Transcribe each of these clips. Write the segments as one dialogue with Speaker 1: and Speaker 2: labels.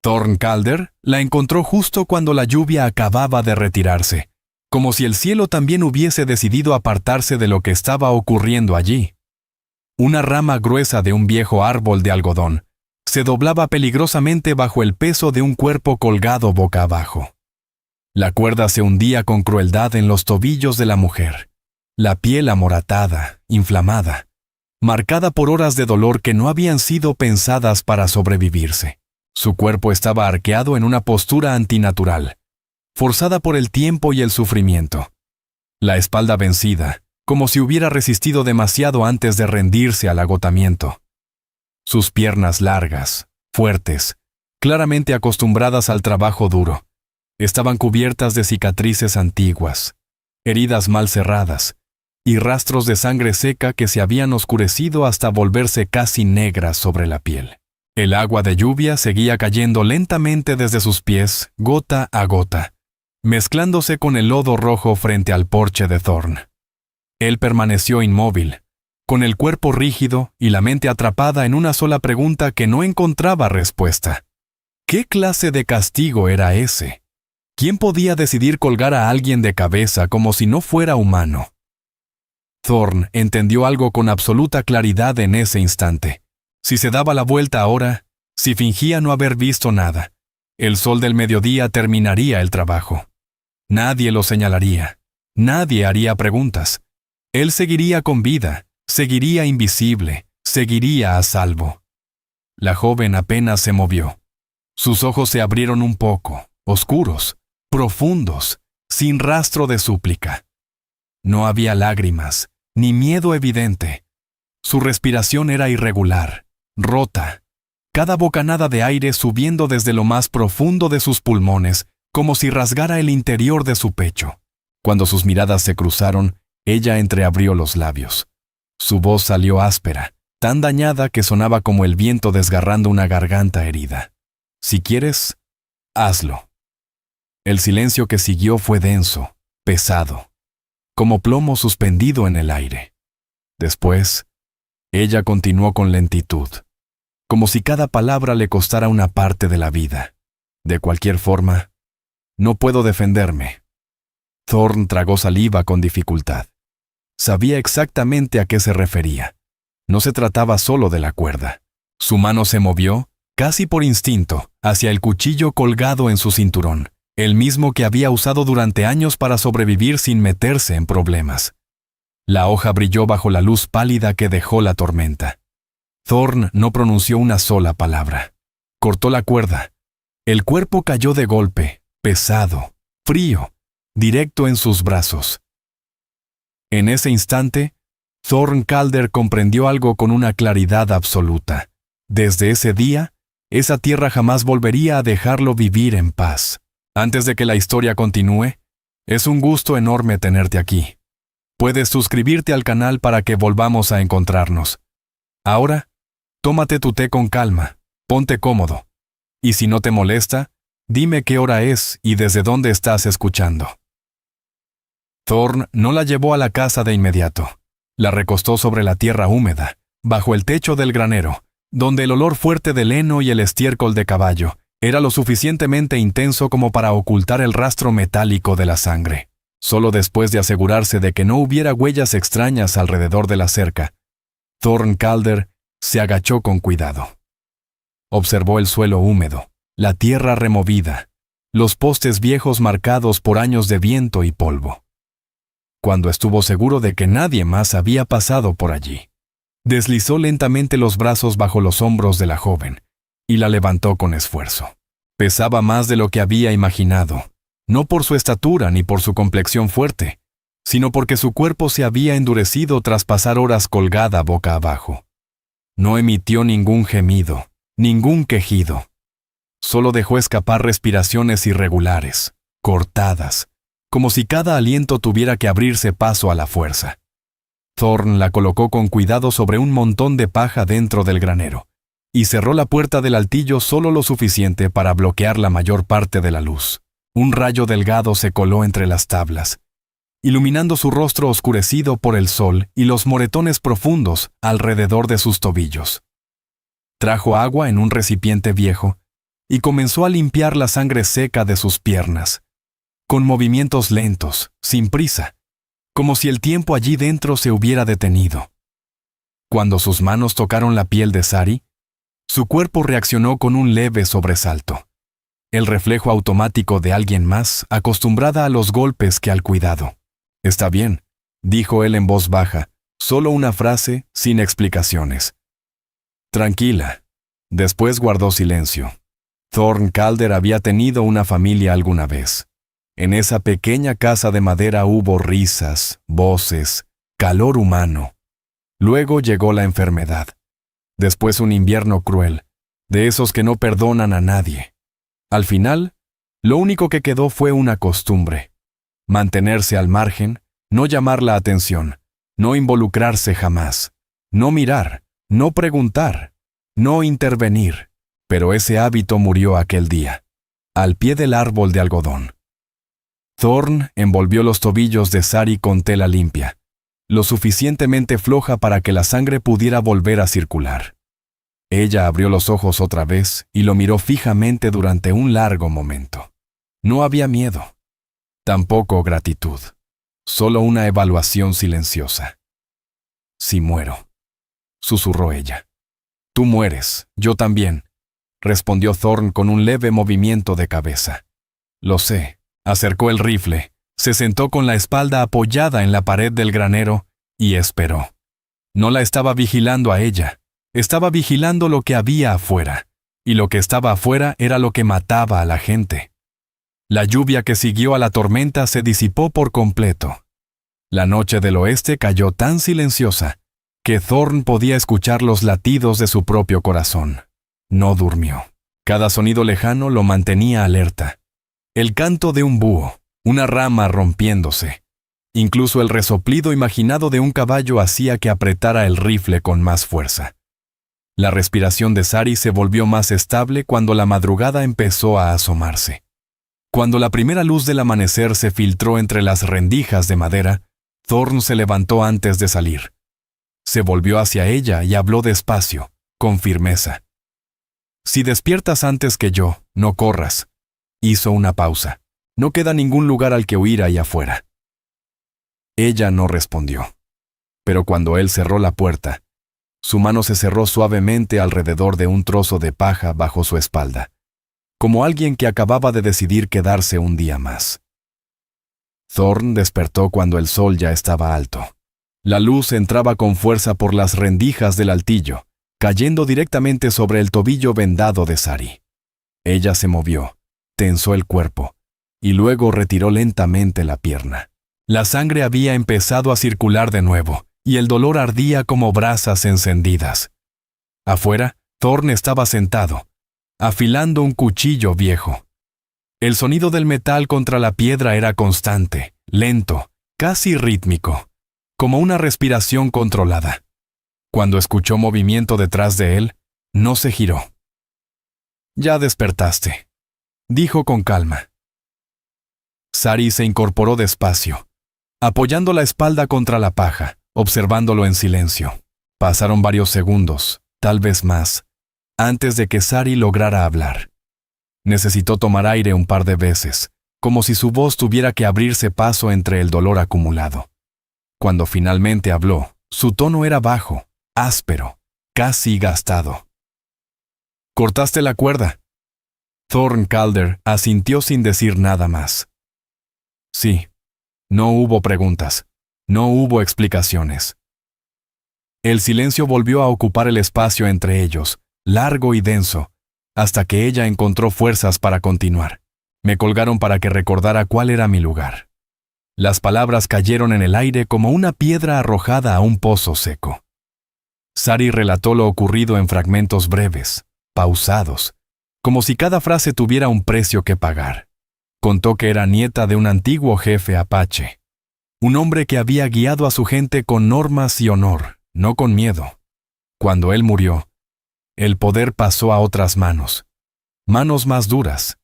Speaker 1: Thorn Calder la encontró justo cuando la lluvia acababa de retirarse, como si el cielo también hubiese decidido apartarse de lo que estaba ocurriendo allí. Una rama gruesa de un viejo árbol de algodón se doblaba peligrosamente bajo el peso de un cuerpo colgado boca abajo. La cuerda se hundía con crueldad en los tobillos de la mujer, la piel amoratada, inflamada, marcada por horas de dolor que no habían sido pensadas para sobrevivirse. Su cuerpo estaba arqueado en una postura antinatural, forzada por el tiempo y el sufrimiento. La espalda vencida, como si hubiera resistido demasiado antes de rendirse al agotamiento. Sus piernas largas, fuertes, claramente acostumbradas al trabajo duro, estaban cubiertas de cicatrices antiguas, heridas mal cerradas, y rastros de sangre seca que se habían oscurecido hasta volverse casi negras sobre la piel. El agua de lluvia seguía cayendo lentamente desde sus pies, gota a gota, mezclándose con el lodo rojo frente al porche de Thorn. Él permaneció inmóvil, con el cuerpo rígido y la mente atrapada en una sola pregunta que no encontraba respuesta. ¿Qué clase de castigo era ese? ¿Quién podía decidir colgar a alguien de cabeza como si no fuera humano? Thorn entendió algo con absoluta claridad en ese instante. Si se daba la vuelta ahora, si fingía no haber visto nada, el sol del mediodía terminaría el trabajo. Nadie lo señalaría, nadie haría preguntas. Él seguiría con vida, seguiría invisible, seguiría a salvo. La joven apenas se movió. Sus ojos se abrieron un poco, oscuros, profundos, sin rastro de súplica. No había lágrimas, ni miedo evidente. Su respiración era irregular, rota, cada bocanada de aire subiendo desde lo más profundo de sus pulmones, como si rasgara el interior de su pecho. Cuando sus miradas se cruzaron, ella entreabrió los labios. Su voz salió áspera, tan dañada que sonaba como el viento desgarrando una garganta herida. Si quieres, hazlo. El silencio que siguió fue denso, pesado, como plomo suspendido en el aire. Después, ella continuó con lentitud, como si cada palabra le costara una parte de la vida. De cualquier forma, no puedo defenderme. Thorn tragó saliva con dificultad. Sabía exactamente a qué se refería. No se trataba solo de la cuerda. Su mano se movió, casi por instinto, hacia el cuchillo colgado en su cinturón, el mismo que había usado durante años para sobrevivir sin meterse en problemas. La hoja brilló bajo la luz pálida que dejó la tormenta. Thorn no pronunció una sola palabra. Cortó la cuerda. El cuerpo cayó de golpe, pesado, frío, directo en sus brazos. En ese instante, Thorn Calder comprendió algo con una claridad absoluta. Desde ese día, esa tierra jamás volvería a dejarlo vivir en paz. Antes de que la historia continúe, es un gusto enorme tenerte aquí. Puedes suscribirte al canal para que volvamos a encontrarnos. Ahora, tómate tu té con calma, ponte cómodo. Y si no te molesta, dime qué hora es y desde dónde estás escuchando. Thorn no la llevó a la casa de inmediato. La recostó sobre la tierra húmeda, bajo el techo del granero, donde el olor fuerte del heno y el estiércol de caballo era lo suficientemente intenso como para ocultar el rastro metálico de la sangre. Solo después de asegurarse de que no hubiera huellas extrañas alrededor de la cerca, Thorn Calder se agachó con cuidado. Observó el suelo húmedo, la tierra removida, los postes viejos marcados por años de viento y polvo. Cuando estuvo seguro de que nadie más había pasado por allí, deslizó lentamente los brazos bajo los hombros de la joven y la levantó con esfuerzo. Pesaba más de lo que había imaginado, no por su estatura ni por su complexión fuerte, sino porque su cuerpo se había endurecido tras pasar horas colgada boca abajo. No emitió ningún gemido, ningún quejido. Solo dejó escapar respiraciones irregulares, cortadas, como si cada aliento tuviera que abrirse paso a la fuerza. Thorn la colocó con cuidado sobre un montón de paja dentro del granero, y cerró la puerta del altillo solo lo suficiente para bloquear la mayor parte de la luz. Un rayo delgado se coló entre las tablas, iluminando su rostro oscurecido por el sol y los moretones profundos alrededor de sus tobillos. Trajo agua en un recipiente viejo y comenzó a limpiar la sangre seca de sus piernas, con movimientos lentos, sin prisa, como si el tiempo allí dentro se hubiera detenido. Cuando sus manos tocaron la piel de Sari, su cuerpo reaccionó con un leve sobresalto, el reflejo automático de alguien más acostumbrada a los golpes que al cuidado. «Está bien», dijo él en voz baja, solo una frase, sin explicaciones. «Tranquila». Después guardó silencio. Thorn Calder había tenido una familia alguna vez. En esa pequeña casa de madera hubo risas, voces, calor humano. Luego llegó la enfermedad. Después un invierno cruel, de esos que no perdonan a nadie. Al final, lo único que quedó fue una costumbre. Mantenerse al margen, no llamar la atención, no involucrarse jamás, no mirar, no preguntar, no intervenir. Pero ese hábito murió aquel día, al pie del árbol de algodón. Thorn envolvió los tobillos de Sari con tela limpia, lo suficientemente floja para que la sangre pudiera volver a circular. Ella abrió los ojos otra vez y lo miró fijamente durante un largo momento. No había miedo, tampoco gratitud, solo una evaluación silenciosa. «Si muero», susurró ella. «Tú mueres, yo también», respondió Thorn con un leve movimiento de cabeza. «Lo sé». Acercó el rifle, se sentó con la espalda apoyada en la pared del granero y esperó. No la estaba vigilando a ella, estaba vigilando lo que había afuera, y lo que estaba afuera era lo que mataba a la gente. La lluvia que siguió a la tormenta se disipó por completo. La noche del oeste cayó tan silenciosa que Thorn podía escuchar los latidos de su propio corazón. No durmió. Cada sonido lejano lo mantenía alerta. El canto de un búho, una rama rompiéndose. Incluso el resoplido imaginado de un caballo hacía que apretara el rifle con más fuerza. La respiración de Sari se volvió más estable cuando la madrugada empezó a asomarse. Cuando la primera luz del amanecer se filtró entre las rendijas de madera, Thorn se levantó antes de salir. Se volvió hacia ella y habló despacio, con firmeza. «Si despiertas antes que yo, no corras». Hizo una pausa. «No queda ningún lugar al que huir ahí afuera». Ella no respondió. Pero cuando él cerró la puerta, su mano se cerró suavemente alrededor de un trozo de paja bajo su espalda, como alguien que acababa de decidir quedarse un día más. Thorn despertó cuando el sol ya estaba alto. La luz entraba con fuerza por las rendijas del altillo, cayendo directamente sobre el tobillo vendado de Sari. Ella se movió, tensó el cuerpo, y luego retiró lentamente la pierna. La sangre había empezado a circular de nuevo, y el dolor ardía como brasas encendidas. Afuera, Thorn estaba sentado, afilando un cuchillo viejo. El sonido del metal contra la piedra era constante, lento, casi rítmico, como una respiración controlada. Cuando escuchó movimiento detrás de él, no se giró. «Ya despertaste», dijo con calma. Sari se incorporó despacio, apoyando la espalda contra la paja, observándolo en silencio. Pasaron varios segundos, tal vez más, antes de que Sari lograra hablar. Necesitó tomar aire un par de veces, como si su voz tuviera que abrirse paso entre el dolor acumulado. Cuando finalmente habló, su tono era bajo, áspero, casi gastado. «¿Cortaste la cuerda?» Thorn Calder asintió sin decir nada más. Sí. No hubo preguntas. No hubo explicaciones. El silencio volvió a ocupar el espacio entre ellos, largo y denso, hasta que ella encontró fuerzas para continuar. Me colgaron para que recordara cuál era mi lugar. Las palabras cayeron en el aire como una piedra arrojada a un pozo seco. Sari relató lo ocurrido en fragmentos breves, pausados, como si cada frase tuviera un precio que pagar. Contó que era nieta de un antiguo jefe apache, un hombre que había guiado a su gente con normas y honor, no con miedo. Cuando él murió, el poder pasó a otras manos más duras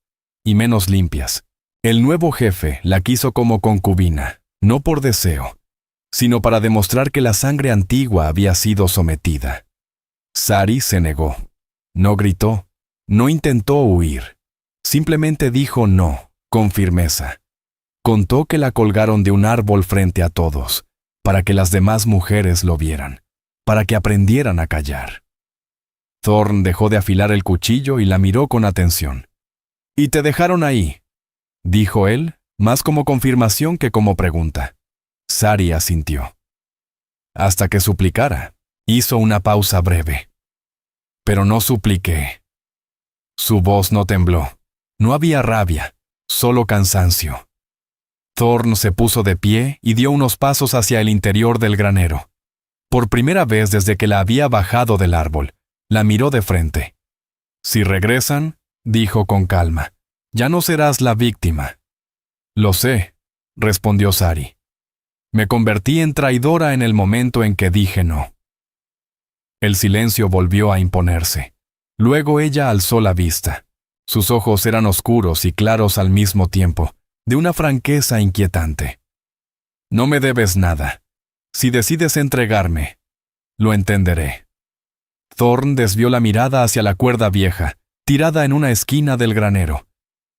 Speaker 1: y menos limpias. El nuevo jefe la quiso como concubina, no por deseo, sino para demostrar que la sangre antigua había sido sometida. Sari se negó. No gritó, No intentó huir. Simplemente dijo no, con firmeza. Contó que la colgaron de un árbol frente a todos, para que las demás mujeres lo vieran, para que aprendieran a callar. Thorn dejó de afilar el cuchillo y la miró con atención. «¿Y te dejaron ahí?», dijo él, más como confirmación que como pregunta. Sari asintió. Hasta que suplicara. Hizo una pausa breve. Pero no supliqué. Su voz no tembló. No había rabia, solo cansancio. Thorn se puso de pie y dio unos pasos hacia el interior del granero. Por primera vez desde que la había bajado del árbol, la miró de frente. «Si regresan», dijo con calma, «ya no serás la víctima». «Lo sé», respondió Sari. «Me convertí en traidora en el momento en que dije no». El silencio volvió a imponerse. Luego ella alzó la vista. Sus ojos eran oscuros y claros al mismo tiempo, de una franqueza inquietante. «No me debes nada. Si decides entregarme, lo entenderé». Thorn desvió la mirada hacia la cuerda vieja, tirada en una esquina del granero.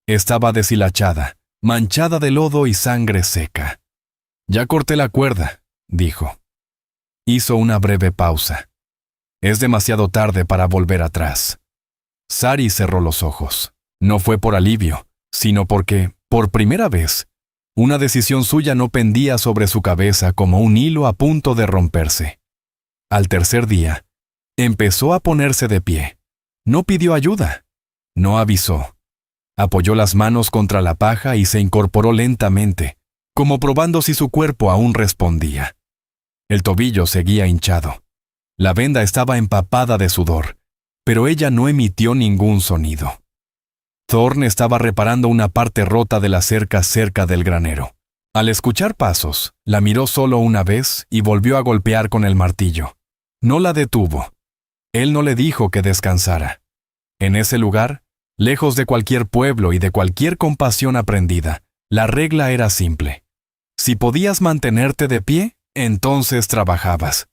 Speaker 1: Estaba deshilachada, manchada de lodo y sangre seca. «Ya corté la cuerda», dijo. Hizo una breve pausa. «Es demasiado tarde para volver atrás». Sari cerró los ojos. No fue por alivio, sino porque, por primera vez, una decisión suya no pendía sobre su cabeza como un hilo a punto de romperse. Al tercer día, empezó a ponerse de pie. No pidió ayuda. No avisó. Apoyó las manos contra la paja y se incorporó lentamente, como probando si su cuerpo aún respondía. El tobillo seguía hinchado. La venda estaba empapada de sudor, pero ella no emitió ningún sonido. Thorn estaba reparando una parte rota de la cerca cerca del granero. Al escuchar pasos, la miró solo una vez y volvió a golpear con el martillo. No la detuvo. Él no le dijo que descansara. En ese lugar, lejos de cualquier pueblo y de cualquier compasión aprendida, la regla era simple. Si podías mantenerte de pie, entonces trabajabas.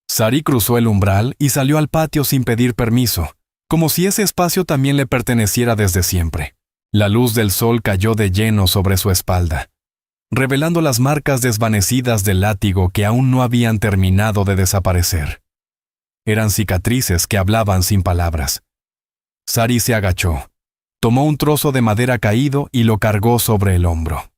Speaker 1: Sari cruzó el umbral y salió al patio sin pedir permiso, como si ese espacio también le perteneciera desde siempre. La luz del sol cayó de lleno sobre su espalda, revelando las marcas desvanecidas del látigo que aún no habían terminado de desaparecer. Eran cicatrices que hablaban sin palabras. Sari se agachó, tomó un trozo de madera caído y lo cargó sobre el hombro.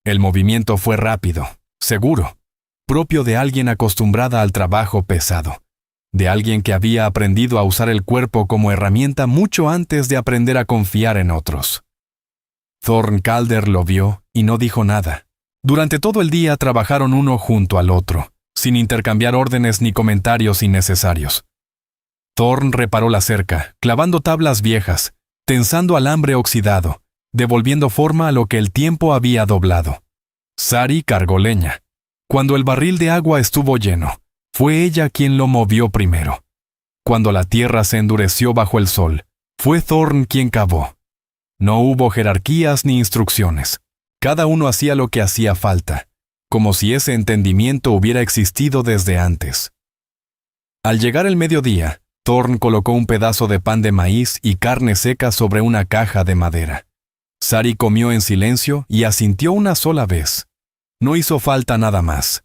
Speaker 1: El movimiento fue rápido, seguro, propio de alguien acostumbrada al trabajo pesado, de alguien que había aprendido a usar el cuerpo como herramienta mucho antes de aprender a confiar en otros. Thorn Calder lo vio y no dijo nada. Durante todo el día trabajaron uno junto al otro, sin intercambiar órdenes ni comentarios innecesarios. Thorn reparó la cerca, clavando tablas viejas, tensando alambre oxidado, devolviendo forma a lo que el tiempo había doblado. Sari cargó leña. Cuando el barril de agua estuvo lleno, fue ella quien lo movió primero. Cuando la tierra se endureció bajo el sol, fue Thorn quien cavó. No hubo jerarquías ni instrucciones. Cada uno hacía lo que hacía falta, como si ese entendimiento hubiera existido desde antes. Al llegar el mediodía, Thorn colocó un pedazo de pan de maíz y carne seca sobre una caja de madera. Sari comió en silencio y asintió una sola vez. No hizo falta nada más.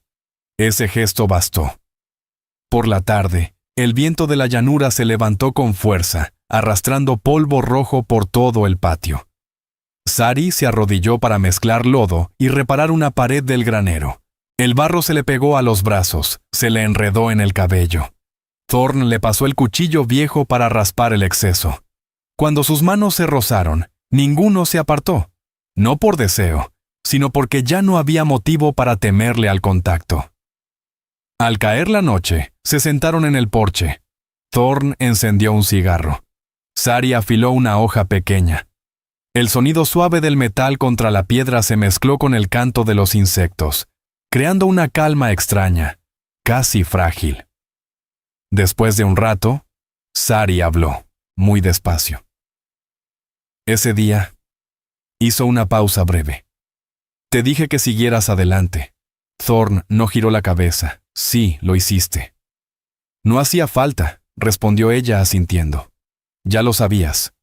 Speaker 1: Ese gesto bastó. Por la tarde, el viento de la llanura se levantó con fuerza, arrastrando polvo rojo por todo el patio. Sari se arrodilló para mezclar lodo y reparar una pared del granero. El barro se le pegó a los brazos, se le enredó en el cabello. Thorn le pasó el cuchillo viejo para raspar el exceso. Cuando sus manos se rozaron, ninguno se apartó, no por deseo, sino porque ya no había motivo para temerle al contacto. Al caer la noche, se sentaron en el porche. Thorn encendió un cigarro. Sari afiló una hoja pequeña. El sonido suave del metal contra la piedra se mezcló con el canto de los insectos, creando una calma extraña, casi frágil. Después de un rato, Sari habló, muy despacio. Ese día, hizo una pausa breve. Te dije que siguieras adelante. Thorn no giró la cabeza. Sí, lo hiciste. No hacía falta, respondió ella asintiendo. Ya lo sabías.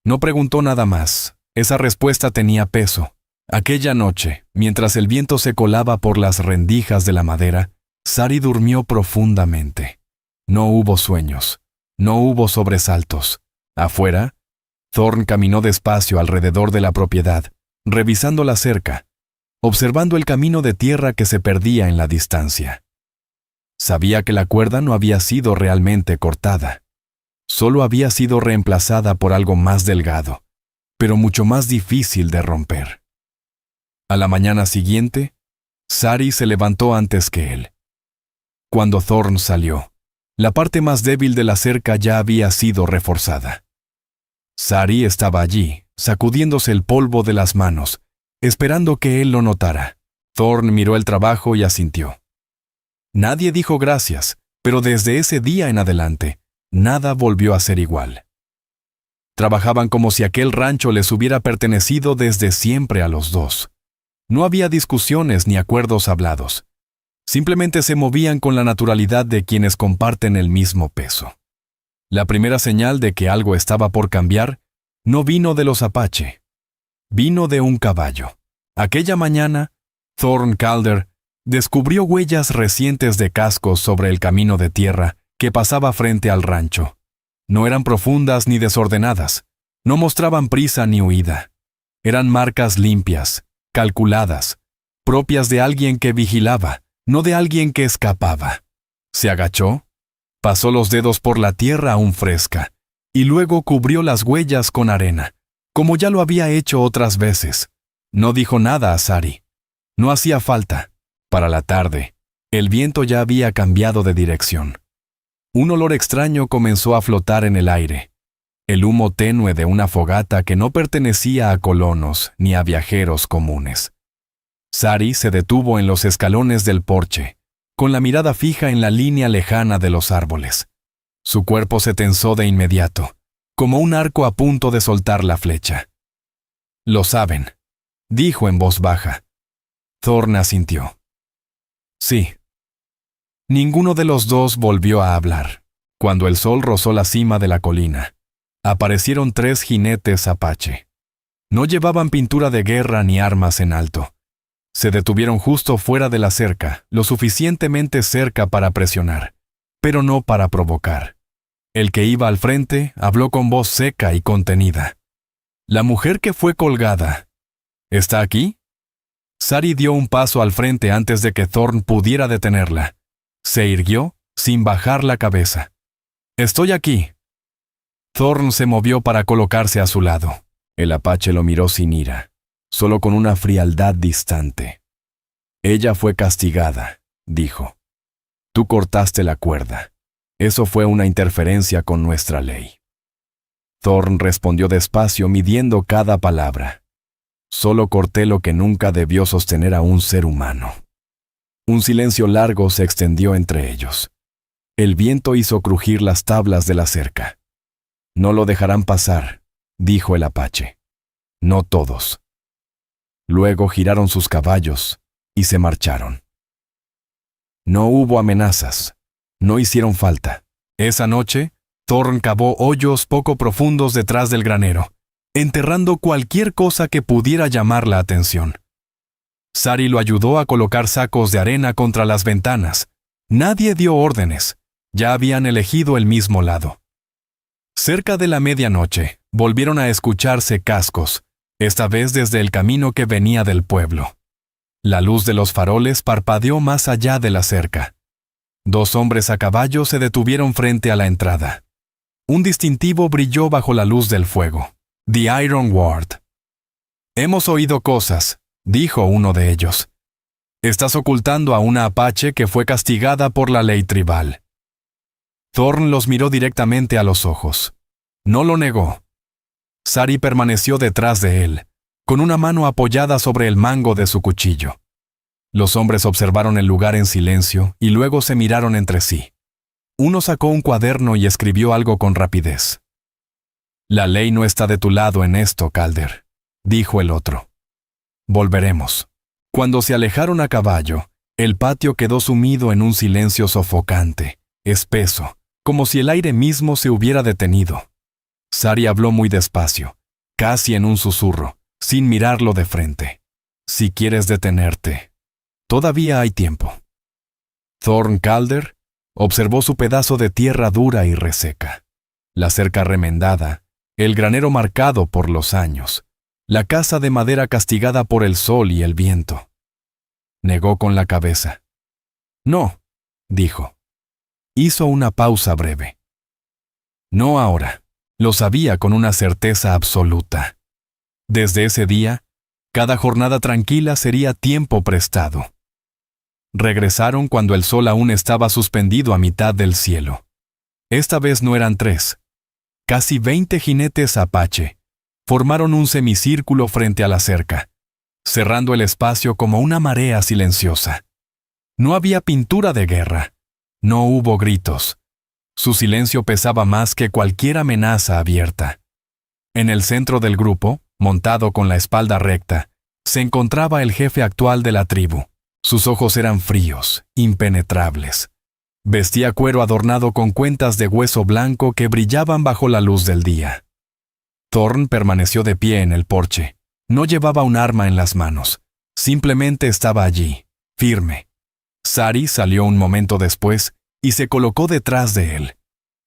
Speaker 1: No preguntó nada más. Esa respuesta tenía peso. Aquella noche, mientras el viento se colaba por las rendijas de la madera, Sari durmió profundamente. No hubo sueños. No hubo sobresaltos. Afuera, Thorn caminó despacio alrededor de la propiedad, revisando la cerca, observando el camino de tierra que se perdía en la distancia. Sabía que la cuerda no había sido realmente cortada. Solo había sido reemplazada por algo más delgado, pero mucho más difícil de romper. A la mañana siguiente, Sari se levantó antes que él. Cuando Thorn salió, la parte más débil de la cerca ya había sido reforzada. Sari estaba allí, sacudiéndose el polvo de las manos, esperando que él lo notara. Thorn miró el trabajo y asintió. Nadie dijo gracias, pero desde ese día en adelante, nada volvió a ser igual. Trabajaban como si aquel rancho les hubiera pertenecido desde siempre a los dos. No había discusiones ni acuerdos hablados. Simplemente se movían con la naturalidad de quienes comparten el mismo peso. La primera señal de que algo estaba por cambiar no vino de los Apache. Vino de un caballo. Aquella mañana, Thorn Calder descubrió huellas recientes de cascos sobre el camino de tierra que pasaba frente al rancho. No eran profundas ni desordenadas. No mostraban prisa ni huida. Eran marcas limpias, calculadas, propias de alguien que vigilaba, no de alguien que escapaba. Se agachó, pasó los dedos por la tierra aún fresca, y luego cubrió las huellas con arena, como ya lo había hecho otras veces. No dijo nada a Sari. No hacía falta. Para la tarde, el viento ya había cambiado de dirección. Un olor extraño comenzó a flotar en el aire. El humo tenue de una fogata que no pertenecía a colonos ni a viajeros comunes. Sari se detuvo en los escalones del porche, con la mirada fija en la línea lejana de los árboles. Su cuerpo se tensó de inmediato, como un arco a punto de soltar la flecha. «Lo saben», dijo en voz baja. Thorn asintió. «Sí». Ninguno de los dos volvió a hablar. Cuando el sol rozó la cima de la colina, aparecieron 3 jinetes Apache. No llevaban pintura de guerra ni armas en alto. Se detuvieron justo fuera de la cerca, lo suficientemente cerca para presionar, pero no para provocar. El que iba al frente habló con voz seca y contenida. «La mujer que fue colgada, ¿está aquí?» Sari dio un paso al frente antes de que Thorn pudiera detenerla. Se irguió, sin bajar la cabeza. «Estoy aquí». Thorn se movió para colocarse a su lado. El Apache lo miró sin ira, solo con una frialdad distante. «Ella fue castigada», dijo. «Tú cortaste la cuerda. Eso fue una interferencia con nuestra ley». Thorn respondió despacio, midiendo cada palabra. «Solo corté lo que nunca debió sostener a un ser humano». Un silencio largo se extendió entre ellos. El viento hizo crujir las tablas de la cerca. «No lo dejarán pasar», dijo el Apache. «No todos». Luego giraron sus caballos y se marcharon. No hubo amenazas. No hicieron falta. Esa noche, Thorn cavó hoyos poco profundos detrás del granero, enterrando cualquier cosa que pudiera llamar la atención. Sari lo ayudó a colocar sacos de arena contra las ventanas. Nadie dio órdenes. Ya habían elegido el mismo lado. Cerca de la medianoche, volvieron a escucharse cascos, esta vez desde el camino que venía del pueblo. La luz de los faroles parpadeó más allá de la cerca. 2 hombres a caballo se detuvieron frente a la entrada. Un distintivo brilló bajo la luz del fuego. The Iron Ward. «Hemos oído cosas», dijo uno de ellos. «Estás ocultando a una Apache que fue castigada por la ley tribal». Thorn los miró directamente a los ojos. No lo negó. Sari permaneció detrás de él, con una mano apoyada sobre el mango de su cuchillo. Los hombres observaron el lugar en silencio y luego se miraron entre sí. Uno sacó un cuaderno y escribió algo con rapidez. «La ley no está de tu lado en esto, Calder», dijo el otro. «Volveremos». Cuando se alejaron a caballo, el patio quedó sumido en un silencio sofocante, espeso, como si el aire mismo se hubiera detenido. Sari habló muy despacio, casi en un susurro, sin mirarlo de frente. Si quieres detenerte, todavía hay tiempo. Thorn Calder observó su pedazo de tierra dura y reseca, la cerca remendada, el granero marcado por los años, la casa de madera castigada por el sol y el viento. Negó con la cabeza. No, dijo. Hizo una pausa breve. No ahora. Lo sabía con una certeza absoluta. Desde ese día, cada jornada tranquila sería tiempo prestado. Regresaron cuando el sol aún estaba suspendido a mitad del cielo. Esta vez no eran 3. Casi 20 jinetes apache formaron un semicírculo frente a la cerca, cerrando el espacio como una marea silenciosa. No había pintura de guerra. No hubo gritos. Su silencio pesaba más que cualquier amenaza abierta. En el centro del grupo, montado con la espalda recta, se encontraba el jefe actual de la tribu. Sus ojos eran fríos, impenetrables. Vestía cuero adornado con cuentas de hueso blanco que brillaban bajo la luz del día. Thorn permaneció de pie en el porche. No llevaba un arma en las manos. Simplemente estaba allí, firme. Sari salió un momento después y se colocó detrás de él.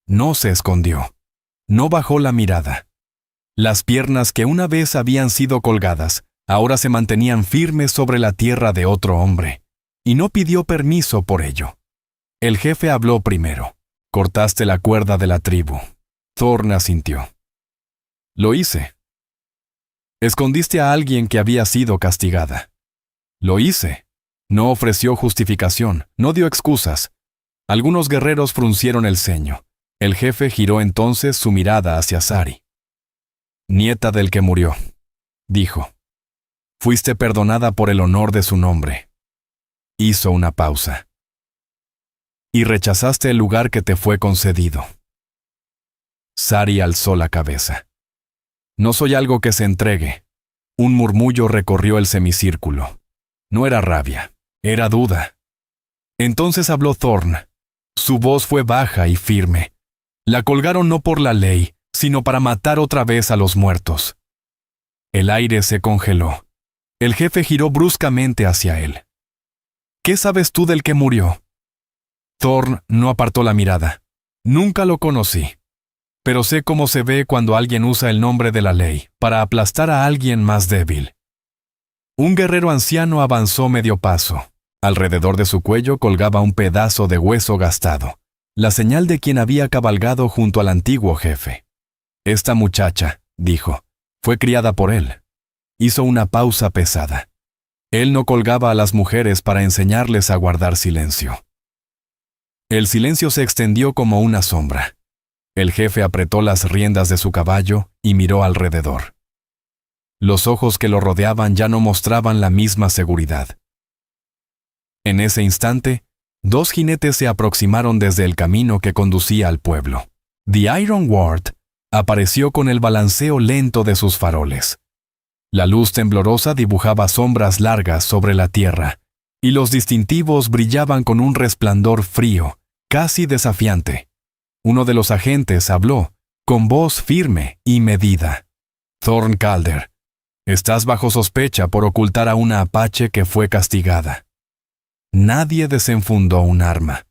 Speaker 1: No se escondió. No bajó la mirada. Las piernas que una vez habían sido colgadas, ahora se mantenían firmes sobre la tierra de otro hombre, y no pidió permiso por ello. El jefe habló primero. Cortaste la cuerda de la tribu. Thorn asintió. Lo hice. Escondiste a alguien que había sido castigada. Lo hice. No ofreció justificación, no dio excusas. Algunos guerreros fruncieron el ceño. El jefe giró entonces su mirada hacia Sari. Nieta del que murió, dijo. Fuiste perdonada por el honor de su nombre. Hizo una pausa. Y rechazaste el lugar que te fue concedido. Sari alzó la cabeza. No soy algo que se entregue. Un murmullo recorrió el semicírculo. No era rabia, era duda. Entonces habló Thorn. Su voz fue baja y firme. La colgaron no por la ley, sino para matar otra vez a los muertos. El aire se congeló. El jefe giró bruscamente hacia él. ¿Qué sabes tú del que murió? Thorn no apartó la mirada. Nunca lo conocí. Pero sé cómo se ve cuando alguien usa el nombre de la ley para aplastar a alguien más débil. Un guerrero anciano avanzó medio paso. Alrededor de su cuello colgaba un pedazo de hueso gastado, la señal de quien había cabalgado junto al antiguo jefe. Esta muchacha, dijo, fue criada por él. Hizo una pausa pesada. Él no colgaba a las mujeres para enseñarles a guardar silencio. El silencio se extendió como una sombra. El jefe apretó las riendas de su caballo y miró alrededor. Los ojos que lo rodeaban ya no mostraban la misma seguridad. En ese instante, 2 jinetes se aproximaron desde el camino que conducía al pueblo. The Iron Ward apareció con el balanceo lento de sus faroles. La luz temblorosa dibujaba sombras largas sobre la tierra, y los distintivos brillaban con un resplandor frío, casi desafiante. Uno de los agentes habló, con voz firme y medida. Thorn Calder, estás bajo sospecha por ocultar a una apache que fue castigada. Nadie desenfundó un arma.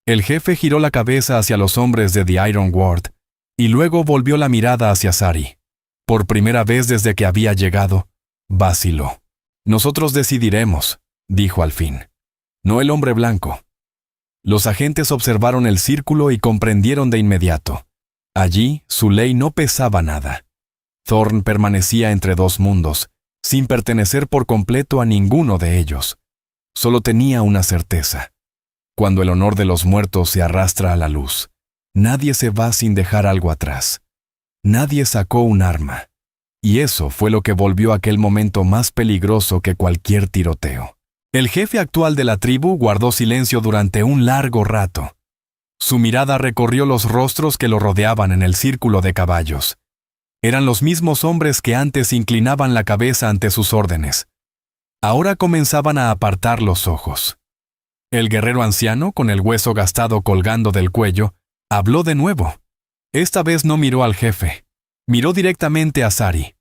Speaker 1: El jefe giró la cabeza hacia los hombres de The Iron Ward y luego volvió la mirada hacia Sari. Por primera vez desde que había llegado, vaciló. Nosotros decidiremos, dijo al fin. No el hombre blanco. Los agentes observaron el círculo y comprendieron de inmediato. Allí, su ley no pesaba nada. Thorn permanecía entre 2 mundos, sin pertenecer por completo a ninguno de ellos. Solo tenía una certeza. Cuando el honor de los muertos se arrastra a la luz, nadie se va sin dejar algo atrás. Nadie sacó un arma. Y eso fue lo que volvió aquel momento más peligroso que cualquier tiroteo. El jefe actual de la tribu guardó silencio durante un largo rato. Su mirada recorrió los rostros que lo rodeaban en el círculo de caballos. Eran los mismos hombres que antes inclinaban la cabeza ante sus órdenes. Ahora comenzaban a apartar los ojos. El guerrero anciano, con el hueso gastado colgando del cuello, habló de nuevo. Esta vez no miró al jefe. Miró directamente a Sari.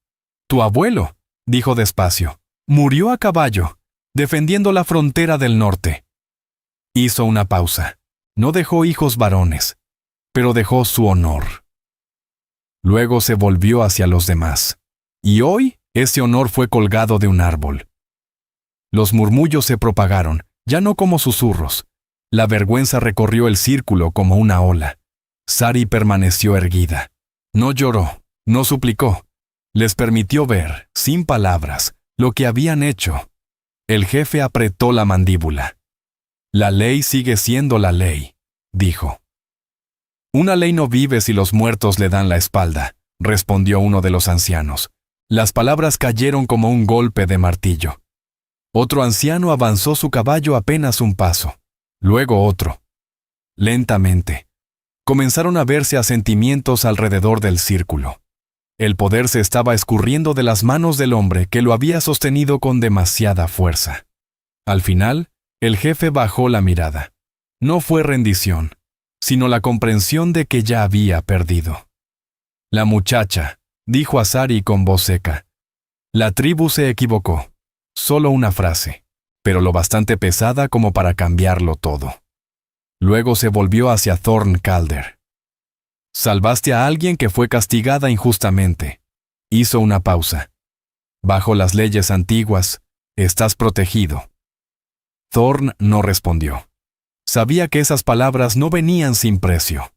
Speaker 1: «Tu abuelo», dijo despacio, «murió a caballo, defendiendo la frontera del norte». Hizo una pausa. No dejó hijos varones, pero dejó su honor. Luego se volvió hacia los demás. Y hoy, ese honor fue colgado de un árbol. Los murmullos se propagaron, ya no como susurros. La vergüenza recorrió el círculo como una ola. Sari permaneció erguida. No lloró, no suplicó. Les permitió ver, sin palabras, lo que habían hecho. El jefe apretó la mandíbula. «La ley sigue siendo la ley», dijo. «Una ley no vive si los muertos le dan la espalda», respondió uno de los ancianos. Las palabras cayeron como un golpe de martillo. Otro anciano avanzó su caballo apenas un paso. Luego otro. Lentamente. Comenzaron a verse asentimientos alrededor del círculo. El poder se estaba escurriendo de las manos del hombre que lo había sostenido con demasiada fuerza. Al final, el jefe bajó la mirada. No fue rendición, sino la comprensión de que ya había perdido. «La muchacha», dijo a Sari con voz seca. «La tribu se equivocó. Solo una frase, pero lo bastante pesada como para cambiarlo todo». Luego se volvió hacia Thorn Calder. «Salvaste a alguien que fue castigada injustamente». Hizo una pausa. «Bajo las leyes antiguas, estás protegido». Thorn no respondió. Sabía que esas palabras no venían sin precio.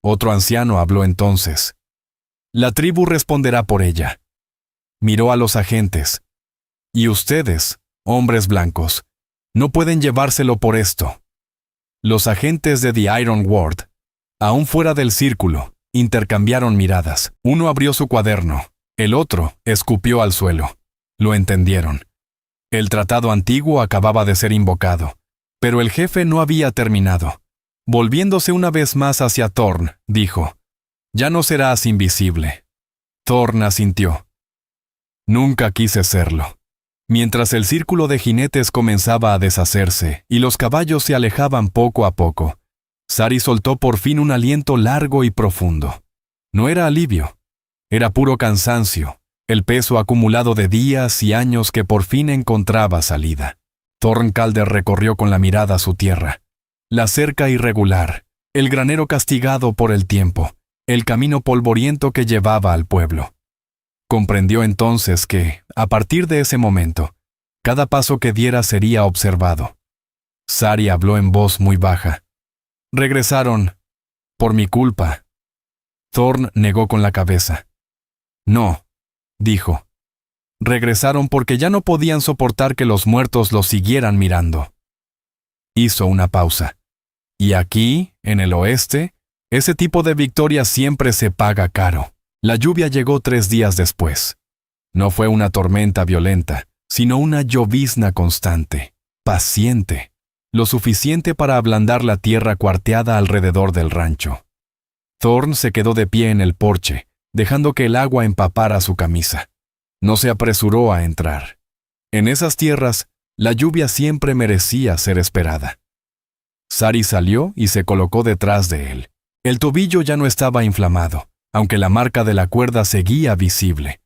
Speaker 1: Otro anciano habló entonces. «La tribu responderá por ella». Miró a los agentes. «Y ustedes, hombres blancos, no pueden llevárselo por esto». Los agentes de The Iron Ward, aún fuera del círculo, intercambiaron miradas. Uno abrió su cuaderno, el otro escupió al suelo. Lo entendieron. El tratado antiguo acababa de ser invocado, pero el jefe no había terminado. Volviéndose una vez más hacia Thorn, dijo: «Ya no serás invisible». Thorn asintió. «Nunca quise serlo». Mientras el círculo de jinetes comenzaba a deshacerse y los caballos se alejaban poco a poco, Sari soltó por fin un aliento largo y profundo. No era alivio, era puro cansancio, el peso acumulado de días y años que por fin encontraba salida. Thorn Calder recorrió con la mirada su tierra. La cerca irregular, el granero castigado por el tiempo, el camino polvoriento que llevaba al pueblo. Comprendió entonces que, a partir de ese momento, cada paso que diera sería observado. Sari habló en voz muy baja. «Regresaron por mi culpa». Thorn negó con la cabeza. «No», dijo. «Regresaron porque ya no podían soportar que los muertos los siguieran mirando». Hizo una pausa. «Y aquí, en el oeste, ese tipo de victoria siempre se paga caro». La lluvia llegó 3 días después. No fue una tormenta violenta, sino una llovizna constante, paciente, lo suficiente para ablandar la tierra cuarteada alrededor del rancho. Thorn se quedó de pie en el porche, dejando que el agua empapara su camisa. No se apresuró a entrar. En esas tierras, la lluvia siempre merecía ser esperada. Sari salió y se colocó detrás de él. El tobillo ya no estaba inflamado, aunque la marca de la cuerda seguía visible.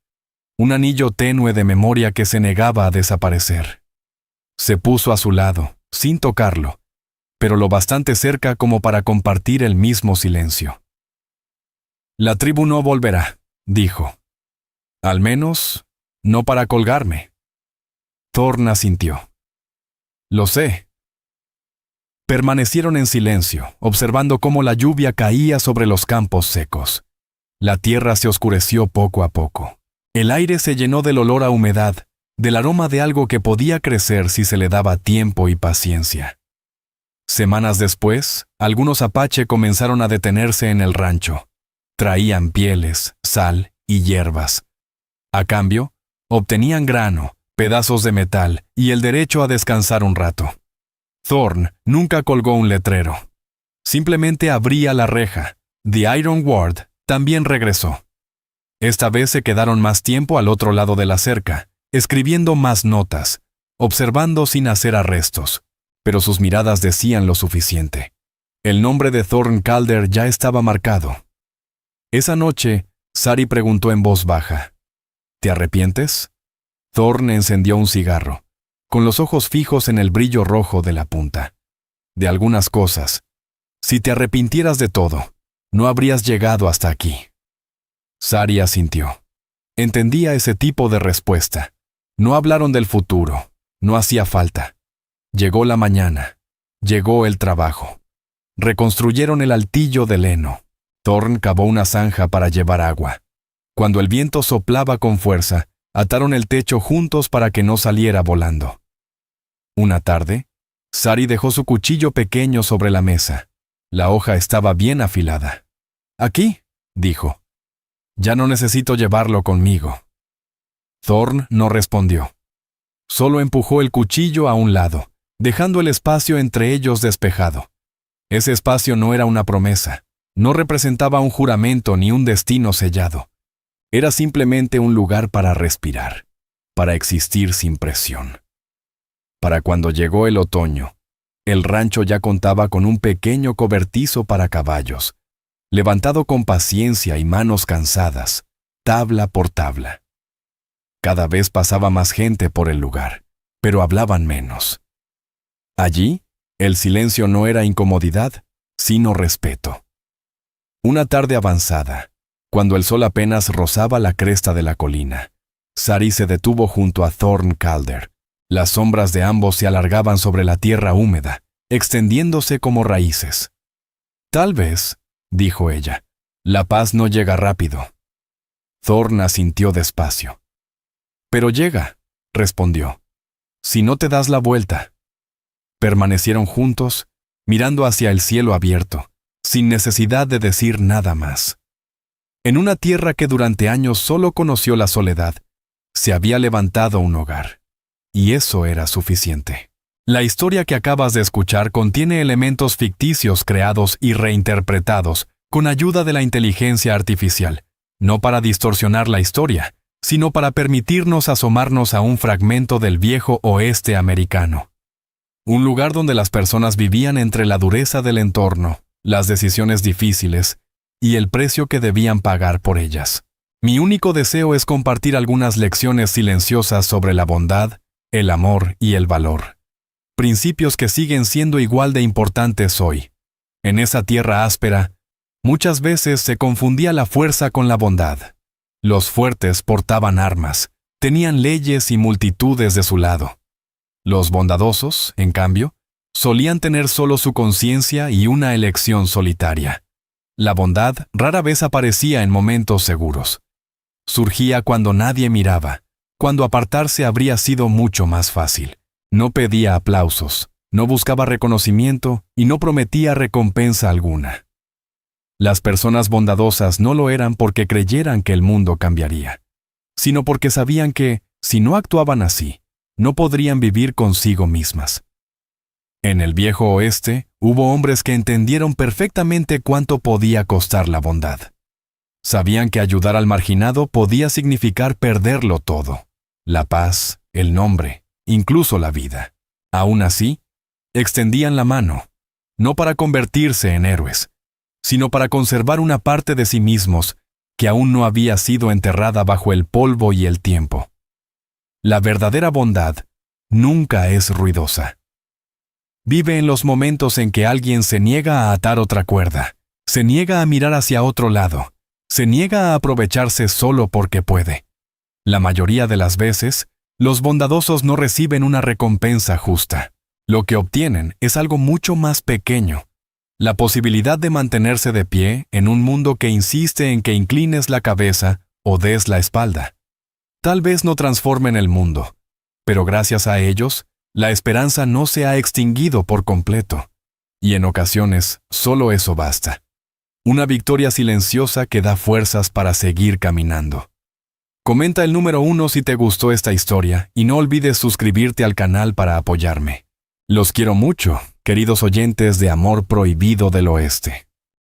Speaker 1: Un anillo tenue de memoria que se negaba a desaparecer. Se puso a su lado, sin tocarlo, pero lo bastante cerca como para compartir el mismo silencio. «La tribu no volverá», dijo. «Al menos, no para colgarme». Thorn asintió. «Lo sé». Permanecieron en silencio, observando cómo la lluvia caía sobre los campos secos. La tierra se oscureció poco a poco. El aire se llenó del olor a humedad, del aroma de algo que podía crecer si se le daba tiempo y paciencia. Semanas después, algunos apache comenzaron a detenerse en el rancho. Traían pieles, sal y hierbas. A cambio, obtenían grano, pedazos de metal y el derecho a descansar un rato. Thorn nunca colgó un letrero. Simplemente abría la reja. The Iron Ward también regresó. Esta vez se quedaron más tiempo al otro lado de la cerca, escribiendo más notas, observando sin hacer arrestos, pero sus miradas decían lo suficiente. El nombre de Thorn Calder ya estaba marcado, Esa noche, Sari preguntó en voz baja, ¿te arrepientes? Thorne encendió un cigarro, con los ojos fijos en el brillo rojo de la punta. De algunas cosas. Si te arrepintieras de todo, no habrías llegado hasta aquí. Sari asintió. Entendía ese tipo de respuesta. No hablaron del futuro. No hacía falta. Llegó la mañana. Llegó el trabajo. Reconstruyeron el altillo de heno. Thorne cavó una zanja para llevar agua. Cuando el viento soplaba con fuerza, ataron el techo juntos para que no saliera volando. Una tarde, Sari dejó su cuchillo pequeño sobre la mesa. La hoja estaba bien afilada. «Aquí», dijo. «Ya no necesito llevarlo conmigo». Thorne no respondió. Solo empujó el cuchillo a un lado, dejando el espacio entre ellos despejado. Ese espacio no era una promesa, no representaba un juramento ni un destino sellado. Era simplemente un lugar para respirar, para existir sin presión. Para cuando llegó el otoño, el rancho ya contaba con un pequeño cobertizo para caballos, levantado con paciencia y manos cansadas, tabla por tabla. Cada vez pasaba más gente por el lugar, pero hablaban menos. Allí, el silencio no era incomodidad, sino respeto. Una tarde avanzada, cuando el sol apenas rozaba la cresta de la colina, Sari se detuvo junto a Thorne Calder. Las sombras de ambos se alargaban sobre la tierra húmeda, extendiéndose como raíces. «Tal vez», dijo ella, «la paz no llega rápido». Thorne asintió despacio. «Pero llega», respondió, «si no te das la vuelta». Permanecieron juntos, mirando hacia el cielo abierto, sin necesidad de decir nada más. En una tierra que durante años solo conoció la soledad, se había levantado un hogar. Y eso era suficiente. La historia que acabas de escuchar contiene elementos ficticios creados y reinterpretados con ayuda de la inteligencia artificial, no para distorsionar la historia, sino para permitirnos asomarnos a un fragmento del viejo oeste americano. Un lugar donde las personas vivían entre la dureza del entorno, las decisiones difíciles y el precio que debían pagar por ellas. Mi único deseo es compartir algunas lecciones silenciosas sobre la bondad, el amor y el valor. Principios que siguen siendo igual de importantes hoy. En esa tierra áspera, muchas veces se confundía la fuerza con la bondad. Los fuertes portaban armas, tenían leyes y multitudes de su lado. Los bondadosos, en cambio, solían tener solo su conciencia y una elección solitaria. La bondad rara vez aparecía en momentos seguros. Surgía cuando nadie miraba, cuando apartarse habría sido mucho más fácil. No pedía aplausos, no buscaba reconocimiento y no prometía recompensa alguna. Las personas bondadosas no lo eran porque creyeran que el mundo cambiaría, sino porque sabían que, si no actuaban así, no podrían vivir consigo mismas. En el viejo oeste, hubo hombres que entendieron perfectamente cuánto podía costar la bondad. Sabían que ayudar al marginado podía significar perderlo todo. La paz, el nombre, incluso la vida. Aún así, extendían la mano, no para convertirse en héroes, sino para conservar una parte de sí mismos que aún no había sido enterrada bajo el polvo y el tiempo. La verdadera bondad nunca es ruidosa. Vive en los momentos en que alguien se niega a atar otra cuerda, se niega a mirar hacia otro lado, se niega a aprovecharse solo porque puede. La mayoría de las veces, los bondadosos no reciben una recompensa justa. Lo que obtienen es algo mucho más pequeño. La posibilidad de mantenerse de pie en un mundo que insiste en que inclines la cabeza o des la espalda. Tal vez no transformen el mundo, pero gracias a ellos, la esperanza no se ha extinguido por completo. Y en ocasiones, solo eso basta. Una victoria silenciosa que da fuerzas para seguir caminando. Comenta el número 1 si te gustó esta historia y no olvides suscribirte al canal para apoyarme. Los quiero mucho, queridos oyentes de Amor Prohibido del Oeste.